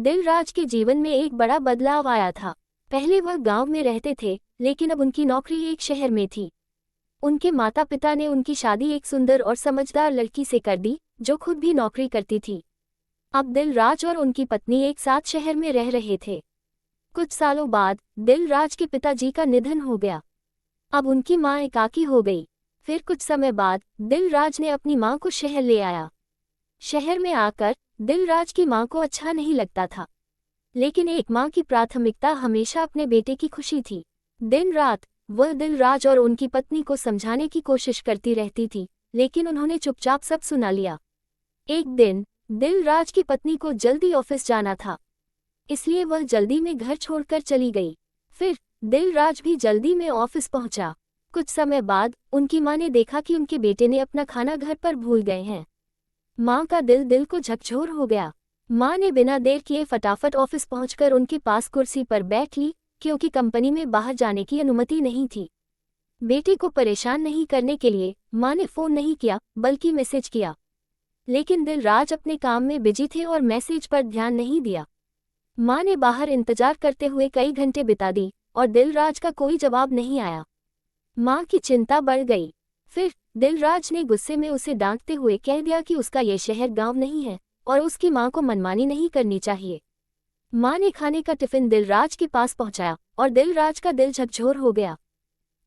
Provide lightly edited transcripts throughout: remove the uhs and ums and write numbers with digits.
दिलराज के जीवन में एक बड़ा बदलाव आया था। पहले वह गांव में रहते थे, लेकिन अब उनकी नौकरी एक शहर में थी। उनके माता पिता ने उनकी शादी एक सुंदर और समझदार लड़की से कर दी, जो खुद भी नौकरी करती थी। अब दिलराज और उनकी पत्नी एक साथ शहर में रह रहे थे। कुछ सालों बाद दिलराज के पिताजी का निधन हो गया। अब उनकी मां एकाकी हो गई। फिर कुछ समय बाद दिलराज ने अपनी मां को शहर ले आया। शहर में आकर दिलराज की मां को अच्छा नहीं लगता था, लेकिन एक मां की प्राथमिकता हमेशा अपने बेटे की खुशी थी। दिन रात वह दिलराज और उनकी पत्नी को समझाने की कोशिश करती रहती थी, लेकिन उन्होंने चुपचाप सब सुना लिया। एक दिन दिलराज की पत्नी को जल्दी ऑफिस जाना था, इसलिए वह जल्दी में घर छोड़कर चली गई। फिर दिलराज भी जल्दी में ऑफिस पहुंचा। कुछ समय बाद उनकी मां ने देखा कि उनके बेटे ने अपना खाना घर पर भूल गए हैं। मां का दिल को झकझोर हो गया। मां ने बिना देर किए फटाफट ऑफिस पहुंचकर उनके पास कुर्सी पर बैठ ली, क्योंकि कंपनी में बाहर जाने की अनुमति नहीं थी। बेटे को परेशान नहीं करने के लिए मां ने फोन नहीं किया, बल्कि मैसेज किया। लेकिन दिलराज अपने काम में बिजी थे और मैसेज पर ध्यान नहीं दिया। मां ने बाहर इंतजार करते हुए कई घंटे बिता दी और दिलराज का कोई जवाब नहीं आया। मां की चिंता बढ़ गई। फिर दिलराज ने गुस्से में उसे डांटते हुए कह दिया कि उसका ये शहर गांव नहीं है और उसकी मां को मनमानी नहीं करनी चाहिए। मां ने खाने का टिफिन दिलराज के पास पहुंचाया और दिलराज का दिल झकझोर हो गया।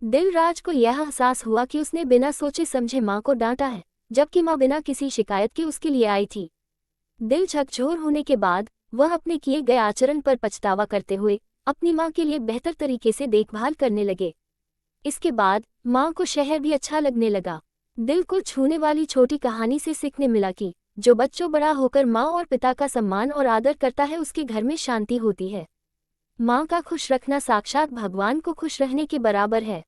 दिलराज को यह एहसास हुआ कि उसने बिना सोचे समझे मां को डांटा है, जबकि मां बिना किसी शिकायत के उसके लिए आई थी। दिल झकझोर होने के बाद वह अपने किए गए आचरण पर पछतावा करते हुए अपनी मां के लिए बेहतर तरीके से देखभाल करने लगे। इसके बाद मां को शहर भी अच्छा लगने लगा। दिल को छूने वाली छोटी कहानी से सीखने मिला कि जो बच्चों बड़ा होकर मां और पिता का सम्मान और आदर करता है, उसके घर में शांति होती है। मां का खुश रखना साक्षात भगवान को खुश रहने के बराबर है।